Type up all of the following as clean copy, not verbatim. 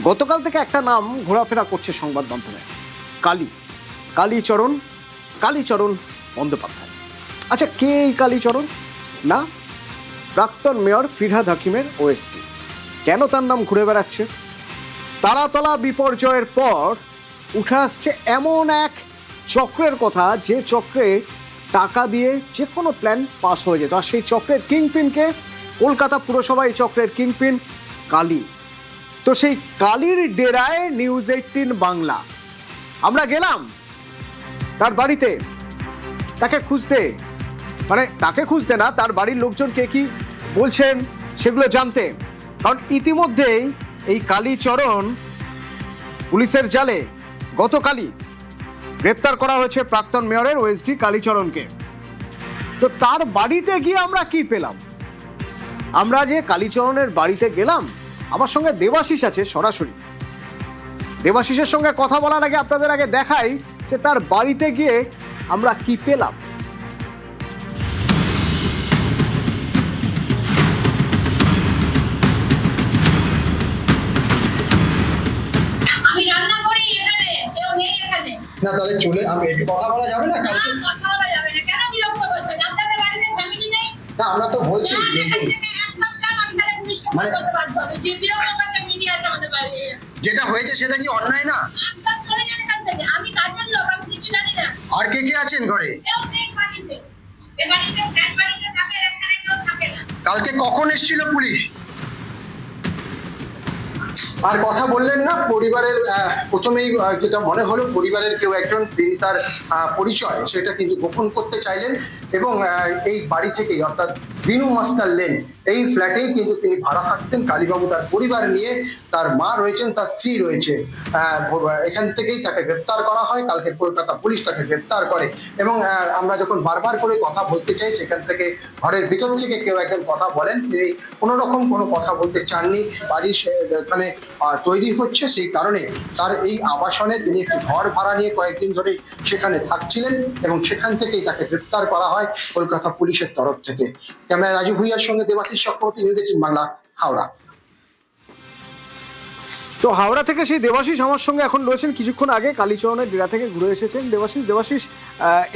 গতকাল থেকে একটা নাম ঘোরাফেরা করছে সংবাদ মাধ্যমে, কালীচরণ বন্দ্যোপাধ্যায়। আচ্ছা, কে এই কালীচরণ? না, প্রাক্তন মেয়র ফিরহাদ হাকিমের ওএসডি। কেন তার নাম ঘুরে বেড়াচ্ছে? তারাতলা বিপর্যয়ের পর উঠে আসছে এমন এক চক্রের কথা, যে চক্রে টাকা দিয়ে যে কোনো প্ল্যান পাস হয়ে যেত। আর সেই চক্রের কিংপিনকে কলকাতা পুরসভা, এই চক্রের কিংপিন কালী। তো সেই কালীর ডেরায় নিউজ 18 বাংলা আমরা গেলাম তার বাড়িতে, তাকে খুঁজতে, মানে তাকে খুঁজতে না, তার বাড়ির লোকজনকে কি বলছেন সেগুলো জানতে। কারণ ইতিমধ্যেই এই কালীচরণ পুলিশের জালে গতকালই গ্রেপ্তার করা হয়েছে প্রাক্তন মেয়রের ওএসডি কালীচরণকে। তো তার বাড়িতে গিয়ে আমরা কি পেলাম? আমরা যে কালীচরণের বাড়িতে গেলাম, আমার সঙ্গে দেবাশিস আছে সরাসরি। দেবাশিসের সঙ্গে কথা বলার আগে আপনাদের আগে দেখাই যে তার বাড়িতে গিয়ে আমরা কি পেলাম। আমি রান্না করি এখানে, কেউ নেই এখানে। না তাহলে চলে আমি একটু কথা বলা যাবে না কালকে? কথা বলা যাবে না, কেন বিরক্ত করছেন? আপনাদের বাড়িতে ফ্যামিলি নেই? না আমরা তো বলছি মানে যে বিরক্ত করতে মিডিয়া আছে আমাদের বাড়ি। যেটা হয়েছে সেটা কি অন্যায় না? একদম চলে যান এখান থেকে, আমি কাজের লোক, আমি কিছু জানি না। আর কে কে আছেন ঘরে? কেউ নেই বাড়িতে, এ বাড়িতে ফ্ল্যাট বাড়িতে থাকে, এখানে কেউ থাকে না। কালকে কখন এসেছিল পুলিশ? আর কথা বললেন না পরিবারের, প্রথমেই যেটা মনে হলো পরিবারের কেউ একজন, তিনি তার পরিচয় সেটা কিন্তু গোপন করতে চাইলেন এবং এই বাড়ি থেকেই, অর্থাৎ দিনু মাস্টার লেন এই ফ্ল্যাটেই কিন্তু তিনি ভাড়া থাকতেন। কালীবাবু তার পরিবার নিয়ে, তার মা রয়েছেন, তার স্ত্রী রয়েছে। এখান থেকেই তাকে গ্রেপ্তার করা হয়। কালকে কলকাতা পুলিশ তাকে গ্রেপ্তার করে এবং আমরা যখন বারবার করে কথা বলতে চাই, সেখান থেকে ঘরের ভিতর থেকে কেউ একজন কথা বলেন, তিনি কোনো রকম কোনো কথা বলতে চাননি। বাড়ি মানে তৈরি হচ্ছে, সেই কারণে তার এই আবাসনে তিনি একটি ঘর ভাড়া নিয়ে কয়েকদিন ধরে সেখানে থাকছিলেন এবং সেখান থেকেই তাকে গ্রেপ্তার করা হয় কলকাতা পুলিশের তরফ থেকে। ক্যামেরা রাজু ভুইয়ার সঙ্গে দেবাশিস চক্রবর্তী, নিউজ 18 বাংলা, হাওড়া। তো হাওড়া থেকে সেই দেবাশিস আমার সঙ্গে এখন রয়েছেন। কিছুক্ষণ আগে কালীচরণের ডেরা থেকে ঘুরে এসেছেন দেবাশিস,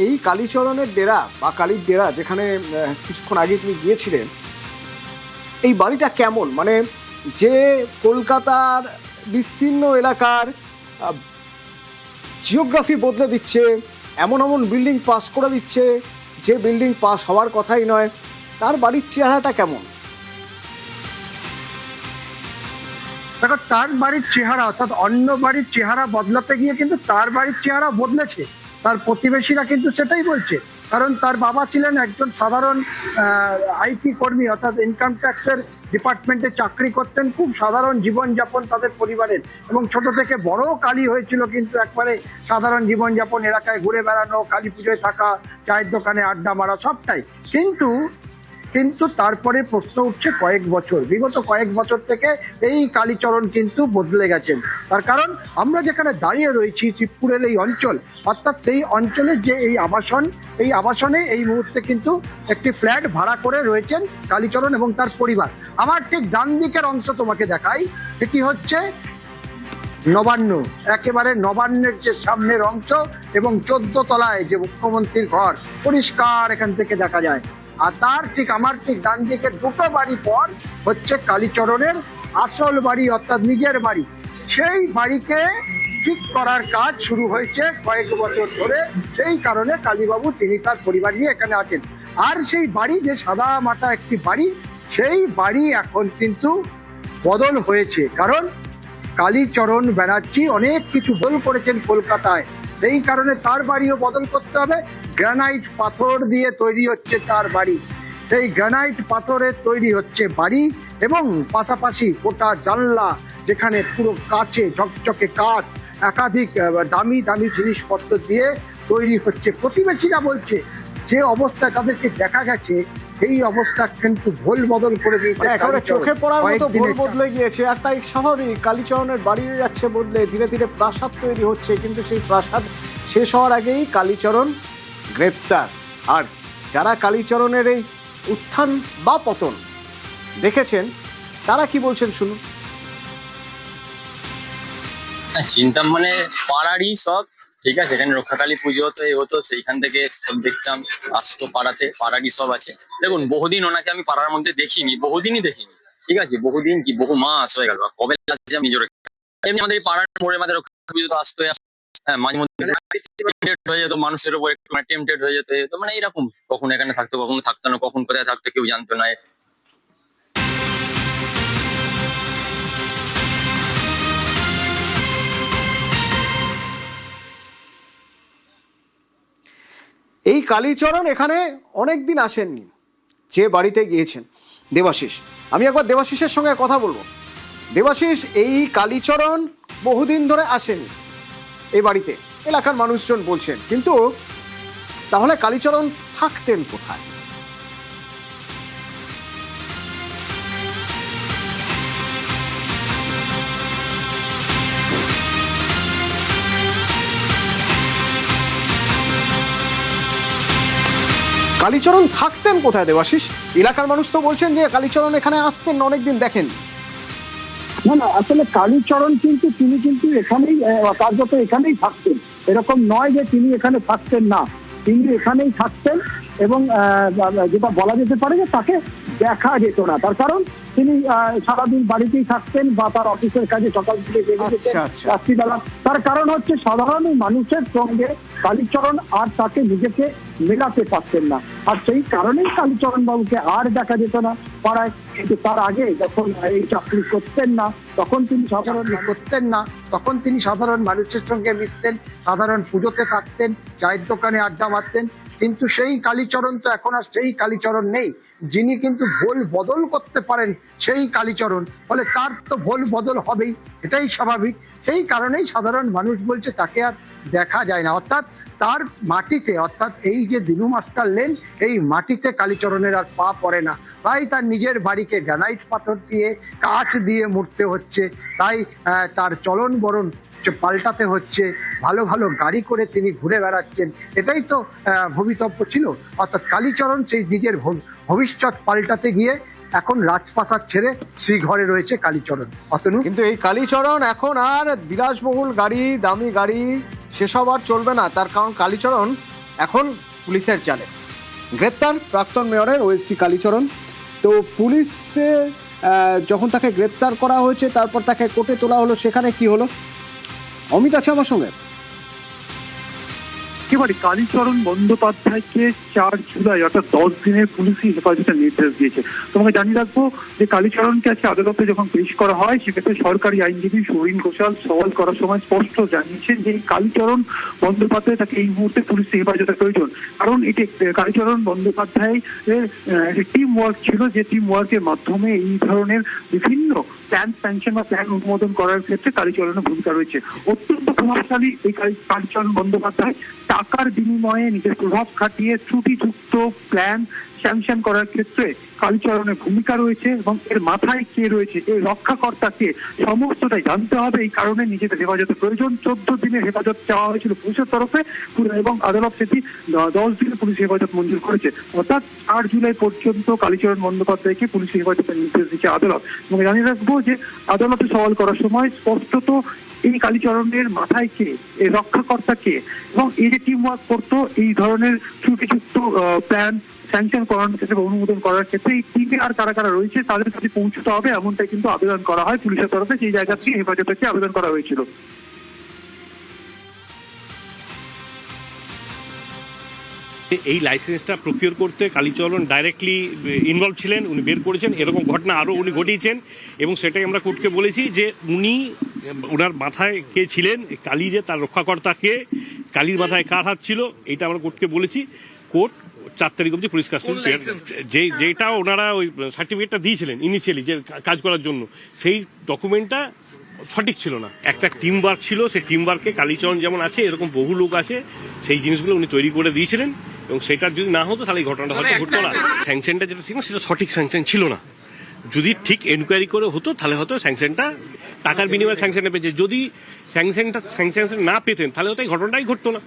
এই কালীচরণের ডেরা বা কালীর ডেরা যেখানে কিছুক্ষণ আগে তুমি গিয়েছিলেন, এই বাড়িটা কেমন? মানে যে কলকাতার বিস্তীর্ণ এলাকার জিওগ্রাফি বদলে দিচ্ছে, এমন বিল্ডিং পাস করে দিচ্ছে যে বিল্ডিং পাস হওয়ার কথাই নয়, তার বাড়ির চেহারাটা কেমন? দেখো, তার বাড়ির চেহারা অর্থাৎ অন্য বাড়ির চেহারা বদলাতে গিয়ে কিন্তু তার বাড়ির চেহারা বদলেছে। তার প্রতিবেশীরা কিন্তু সেটাই বলছে, কারণ তার বাবা ছিলেন একজন সাধারণ আইটি কর্মী, অর্থাৎ ইনকাম ট্যাক্সের ডিপার্টমেন্টে চাকরি করতেন। খুব সাধারণ জীবনযাপন তাদের পরিবারের, এবং ছোট থেকে বড় কালী হয়েছিল কিন্তু একবারে সাধারণ জীবনযাপন, এলাকায় ঘুরে বেড়ানো, কালী পুজোয় থাকা, চায়ের দোকানে আড্ডা মারা, সবটাই। কিন্তু তারপরে প্রশ্ন উঠছে বিগত কয়েক বছর থেকে এই কালীচরণ কিন্তু বদলে গেছেন। তার কারণ আমরা যেখানে দাঁড়িয়ে রয়েছি, শিবপুরের এই অঞ্চল, অর্থাৎ সেই অঞ্চলের যে এই আবাসনে এই মুহূর্তে কিন্তু একটি ফ্ল্যাট ভাড়া করে রয়েছেন কালীচরণ এবং তার পরিবার। আমার ঠিক ডান দিকের অংশ তোমাকে দেখাই, এটি হচ্ছে নবান্ন, একেবারে নবান্নের যে সামনের অংশ এবং 14 তলায় যে মুখ্যমন্ত্রীর ঘর, পরিষ্কার এখান থেকে দেখা যায়। আর তার ঠিক আমার ঠিক ডান দিকে দুটো বাড়ি পর হচ্ছে কালীচরণের আসল বাড়ি, অর্থাৎ নিজের বাড়ি। সেই বাড়িকে ঠিক করার কাজ শুরু হয়েছে কয়েক বছর ধরে, সেই কারণে কালীবাবু তিনি তার পরিবার নিয়ে এখানে আছেন। আর সেই বাড়ি যে সাদা মাটা একটি বাড়ি, সেই বাড়ি এখন কিন্তু বদল হয়েছে, কারণ কালীচরণ ব্যানার্জি অনেক কিছু বদল করেছেন কলকাতায়, সেই কারণে তার বাড়িও বদল করতে হবে। গ্রানাইট পাথর দিয়ে তৈরি হচ্ছে তার বাড়ি, সেই গ্রানাইট পাথরের তৈরি হচ্ছে বাড়ি এবং পাশাপাশি গোটা জানলা, যেখানে পুরো কাচে ঝকঝকে কাঠ, একাধিক দামি জিনিসপত্র দিয়ে তৈরি হচ্ছে। প্রতিবেশীরা বলছে যে অবস্থায় তাদেরকে দেখা গেছে, সেই অবস্থা কিন্তু ভোল বদল করে দিয়েছে, চোখে পড়ার মতো ভোল বদলে গিয়েছে। আর তাই স্বাভাবিক, কালীচরণের বাড়ি যাচ্ছে বদলে, ধীরে ধীরে প্রাসাদ তৈরি হচ্ছে, কিন্তু সেই প্রাসাদ শেষ হওয়ার আগেই কালীচরণ গ্রেপ্তার। আর যারা কালীচরণের এই উত্থান বা পতন দেখেছেন, তারা কি বলছেন শুনুন। হ্যাঁ, চিনতাম মানে পাড়ারই সব, ঠিক আছে। এখানে রক্ষাকালী পুজো হতো, এ হতো, সেইখান থেকে সব দেখতাম, আসতো পাড়াতে, পাড়ারই সব আছে। দেখুন, বহুদিন ওনাকে আমি পাড়ার মধ্যে দেখিনি, বহুদিনই দেখিনি, ঠিক আছে। বহুদিন কি বহু মাস হয়ে গেল, কবে আসছে আমি নিজের। এমনি আমাদের এই পাড়ার মোড়ে আমাদের রক্ষাকালী পুজো তো আসতো। হ্যাঁ, মাঝে মধ্যে tempted হয়ে যেত, মানুষের উপর একটু টেম্পটেড হয়ে যেত, তো মানে এইরকম কখন এখানে থাকতো, কখন থাকতো না, কখন কোথায় থাকতো কেউ জানতো না। এই কালীচরণ এখানে অনেক দিন আসেননি, যে বাড়িতে গিয়েছেন দেবাশিস। আমি একবার দেবাশিসের সঙ্গে কথা বলবো। দেবাশিস, এই কালীচরণ বহুদিন ধরে আসেনি এই বাড়িতে, এলাকার মানুষজন বলছেন, কিন্তু তাহলে কালীচরণ থাকতেন কোথায়? কালীচরণ থাকতেন কোথায় দেবাশিস? এলাকার মানুষ তো বলছেন যে কালীচরণ এখানে আসতেন, অনেকদিন দেখেন। না, আসলে কালীচরণ কিন্তু তিনি কিন্তু এখানেই কার্যত এখানেই থাকতেন, এরকম নয় যে তিনি এখানে থাকতেন না, তিনি এখানেই থাকতেন। এবং যেটা বলা যেতে পারে যে তাকে দেখা যেত না, তার কারণ তিনি সারাদিন বাড়িতেই থাকতেন বা তার অফিসের কাজে সকাল থেকে বেরিয়ে যেতেন রাত্রিবেলা। তার কারণ হচ্ছে সাধারণ মানুষের সঙ্গে কালীচরণ আর তাকে নিজেকে মেলাতে পারতেন না, আর সেই কারণেই কালীচরণ বাবুকে আর দেখা যেত না পাড়ায়। কিন্তু তার আগে যখন এই চাকরি করতেন না, তখন তিনি সাধারণ মানুষের সঙ্গে মিশতেন, সাধারণ পুজোতে থাকতেন, চায়ের দোকানে আড্ডা মারতেন। কিন্তু সেই কালীচরণ তো এখন আর সেই কালীচরণ নেই, যিনি কিন্তু ভোল বদল করতে পারেন সেই কালীচরণ, ফলে তার তো ভোল বদল হবেই, এটাই স্বাভাবিক। সেই কারণেই সাধারণ মানুষ বলছে তাকে আর দেখা যায় না, অর্থাৎ তার মাটিতে, অর্থাৎ এই যে দিনু মাস্টার লেন, এই মাটিতে কালীচরণের আর পা পড়ে না। তাই তার নিজের বাড়িকে গ্রানাইট পাথর দিয়ে, কাঁচ দিয়ে মুড়তে হচ্ছে, তাই তার চলন বরণ পাল্টাতে হচ্ছে, ভালো ভালো গাড়ি করে তিনি ঘুরে বেড়াচ্ছেন। এটাই তো ভবিতব্য ছিল, অর্থাৎ কালীচরণ সেই নিজের ভবিষ্যৎ পাল্টাতে গিয়ে এখন রাজপ্রাসাদ ছেড়ে শ্রীঘরে রয়েছে কালীচরণ। অতনু, কিন্তু এই কালীচরণ এখন আর বিলাসবহুল গাড়ি, দামি গাড়ি সেসব আর চলবে না, তার কারণ কালীচরণ এখন পুলিশের জালে। গ্রেপ্তার প্রাক্তন মেয়রের ওএসটি কালীচরণ। তো পুলিশে যখন তাকে গ্রেপ্তার করা হয়েছে, তারপর তাকে কোর্টে তোলা হলো, সেখানে কি হলো? অমিত আছে আমার সঙ্গে। একেবারে কালীচরণ বন্দ্যোপাধ্যায়কে 4 জুলাই অর্থাৎ 10 দিনের পুলিশি হেফাজতের নির্দেশ দিয়েছে। তোমাকে জানিয়ে রাখবো যে কালীচরণকে আজকে আদালতে যখন পেশ করা হয়, সেক্ষেত্রে সরকারি আইনজীবী সৌরিন ঘোষাল সওয়াল করার সময় স্পষ্ট জানিয়েছেন যে এই কালীচরণ বন্দ্যোপাধ্যায় তাকে এই মুহূর্তে পুলিশি হেফাজতের প্রয়োজন, কারণ এটি কালীচরণ বন্দ্যোপাধ্যায় টিম ওয়ার্ক ছিল, যে টিম ওয়ার্কের মাধ্যমে এই ধরনের বিভিন্ন প্ল্যান স্যাংশন বা প্ল্যান অনুমোদন করার ক্ষেত্রে কালীচরণের ভূমিকা রয়েছে। অত্যন্ত প্রভাবশালী এই কালীচরণ বন্দ্যোপাধ্যায় টাকার বিনিময়ে নিজের প্রভাব খাটিয়ে ত্রুটিযুক্ত প্ল্যান স্যাংশন করার ক্ষেত্রে কালীচরণের ভূমিকা রয়েছে, এবং এর মাথায় কে রয়েছে, এই রক্ষাকর্তাকে, সমস্তটাই জানতে হবে। এই কারণে নিজেদের হেফাজতের প্রয়োজন। 14 দিনের হেফাজত চাওয়া হয়েছিল পুলিশের তরফে, এবং আদালত সেটি 10 দিনের পুলিশ হেফাজত মঞ্জুর করেছে, অর্থাৎ 4 জুলাই পর্যন্ত কালীচরণ বন্দ্যোপাধ্যায়কে পুলিশ হেফাজতের নির্দেশ দিচ্ছে আদালত। এবং জানিয়ে রাখবো যে আদালতে সওয়াল করার সময় স্পষ্টত এই কালীচরণের মাথায় কে, এই রক্ষাকর্তা কে, এবং এই যে টিম ওয়ার্ক করতো এই ধরনের ত্রুটিযুক্ত প্ল্যান স্যাংশন করানোর ক্ষেত্রে, অনুমোদন করার ক্ষেত্রে এই টিমে আর কারা কারা রয়েছে তাদের কাছে পৌঁছতে হবে, এমনটাই কিন্তু আবেদন করা হয় পুলিশের তরফে, সেই জায়গা থেকে হেফাজতে আবেদন করা হয়েছিল। এই লাইসেন্সটা প্রকিওর করতে কালীচরণ ডাইরেক্টলি ইনভলভ ছিলেন, উনি বের করেছেন, এরকম ঘটনা আরও উনি ঘটিয়েছেন, এবং সেটাই আমরা কোর্টকে বলেছি যে ওনার মাথায় কে ছিলেন, কালী যে তার রক্ষাকর্তা কে, কালীর মাথায় কার হাত ছিল, এটা আমরা কোর্টকে বলেছি। কোর্ট 4 তারিখ অবধি পুলিশ কাস্টডি, যেটা ওনারা ওই সার্টিফিকেটটা দিয়েছিলেন ইনিশিয়ালি যে কাজ করার জন্য, সেই ডকুমেন্টটা সঠিক ছিল না। একটা টিম ওয়ার্ক ছিল, সেই টিম ওয়ার্কে কালীচরণ যেমন আছে, এরকম বহু লোক আছে, সেই জিনিসগুলো উনি তৈরি করে দিয়েছিলেন, এবং সেটা যদি না হতো তাহলে এই ঘটনাটা হয়তো ঘটতো না। স্যাংশনটা যেটা ছিল সেটা সঠিক স্যাংশন ছিল না, যদি ঠিক এনকোয়ারি করে হতো তাহলে হয়তো স্যাংশনটা টাকার বিনিময়ে স্যাংশনটা পেয়েছে, যদি স্যাংশন না পেতেন তাহলে হয়তো এই ঘটনাটাই ঘটতো না।